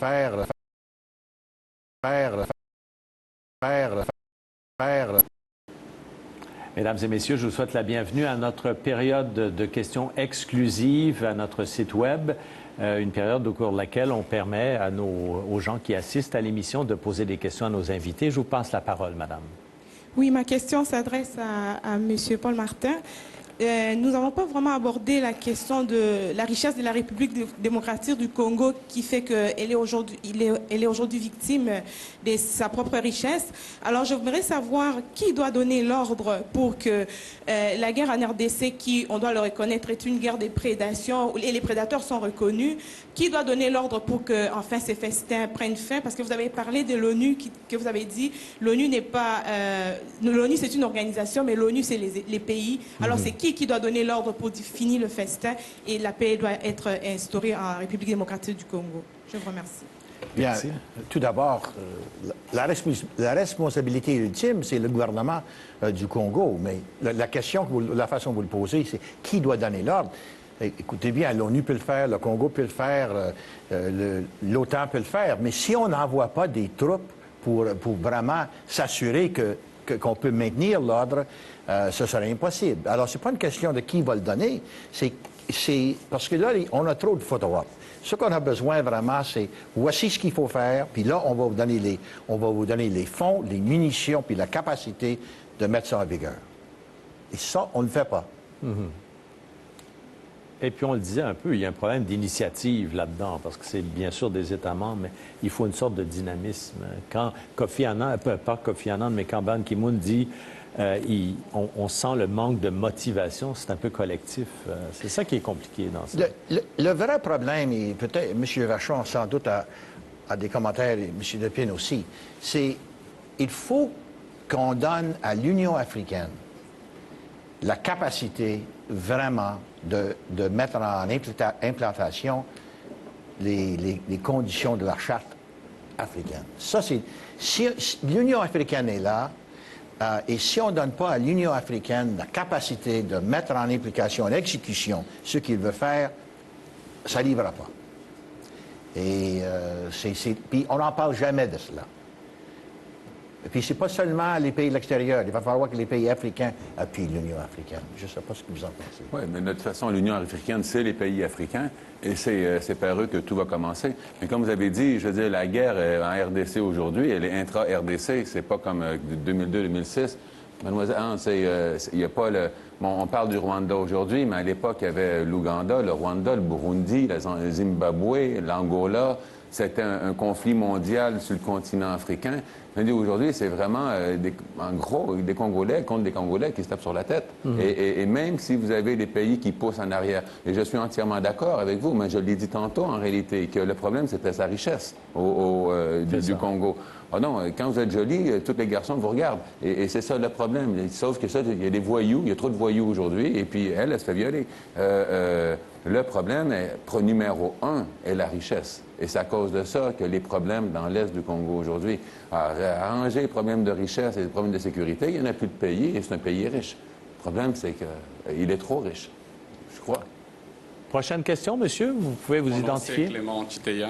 faire, faire, faire, faire. Mesdames et messieurs, je vous souhaite la bienvenue à notre période de questions exclusives à notre site Web, une période au cours de laquelle on permet aux gens qui assistent à l'émission de poser des questions à nos invités. Je vous passe la parole, madame. Oui, ma question s'adresse à M. Paul Martin. Nous n'avons pas vraiment abordé la question de la richesse de la République démocratique du Congo qui fait qu'elle est aujourd'hui victime de sa propre richesse. Alors, je voudrais savoir qui doit donner l'ordre pour que la guerre en RDC, qui, on doit le reconnaître, est une guerre des prédations, et les prédateurs sont reconnus, qui doit donner l'ordre pour que, enfin, ces festins prennent fin? Parce que vous avez parlé de l'ONU, que vous avez dit, l'ONU n'est pas... l'ONU, c'est une organisation, mais l'ONU, c'est les pays. Alors, c'est qui doit donner l'ordre pour finir le festin et la paix doit être instaurée en République démocratique du Congo? Je vous remercie. Bien, tout d'abord, la responsabilité ultime, c'est le gouvernement du Congo. Mais la question, la façon dont vous le posez, c'est qui doit donner l'ordre? Écoutez bien, l'ONU peut le faire, le Congo peut le faire, l'OTAN peut le faire. Mais si on n'envoie pas des troupes pour vraiment s'assurer qu'on peut maintenir l'ordre, ce serait impossible. Alors, ce n'est pas une question de qui va le donner, c'est parce que là, on a trop de photo-op. Ce qu'on a besoin vraiment, c'est voici ce qu'il faut faire, puis là, on va vous donner les fonds, les munitions, puis la capacité de mettre ça en vigueur. Et ça, on ne le fait pas. Et puis, on le disait un peu, il y a un problème d'initiative là-dedans, parce que c'est bien sûr des États membres, mais il faut une sorte de dynamisme. Quand Kofi Annan, pas Kofi Annan, mais quand Ban Ki-moon dit on sent le manque de motivation, c'est un peu collectif. C'est ça qui est compliqué dans ça. Le vrai problème, et peut-être M. Vachon sans doute a des commentaires, et M. Lepine aussi, c'est il faut qu'on donne à l'Union africaine la capacité vraiment de mettre en implantation les conditions de la charte africaine. Ça, c'est... Si l'Union africaine est là, et si on ne donne pas à l'Union africaine la capacité de mettre en application, en exécution, ce qu'il veut faire, ça ne livrera pas. Et puis on n'en parle jamais de cela. Et puis c'est pas seulement les pays de l'extérieur. Il va falloir que les pays africains appuient l'Union africaine. Je ne sais pas ce que vous en pensez. Oui, mais de toute façon, l'Union africaine, c'est les pays africains, et c'est par eux que tout va commencer. Mais comme vous avez dit, je veux dire, la guerre en RDC aujourd'hui, elle est intra-RDC. C'est pas comme 2002-2006. Mademoiselle Hans, il n'y a pas le... Bon, on parle du Rwanda aujourd'hui, mais à l'époque, il y avait l'Ouganda, le Rwanda, le Burundi, le Zimbabwe, l'Angola. C'était un conflit mondial sur le continent africain. Aujourd'hui, c'est vraiment, en gros, des Congolais contre des Congolais qui se tapent sur la tête. Et même si vous avez des pays qui poussent en arrière, et je suis entièrement d'accord avec vous, mais je l'ai dit tantôt en réalité, que le problème, c'était sa richesse du Congo. Ah non, quand vous êtes joli, tous les garçons vous regardent. Et c'est ça le problème. Sauf que ça, il y a des voyous, il y a trop de voyous aujourd'hui, et puis elle se fait violer. Le problème, numéro un, est la richesse. Et c'est à cause de ça que les problèmes dans l'Est du Congo aujourd'hui, arranger les problèmes de richesse et les problèmes de sécurité, il n'y en a plus de pays, et c'est un pays riche. Le problème, c'est qu'il est trop riche, je crois. Prochaine question, monsieur. Vous pouvez vous identifier. Mon nom, c'est Clément Chiteya.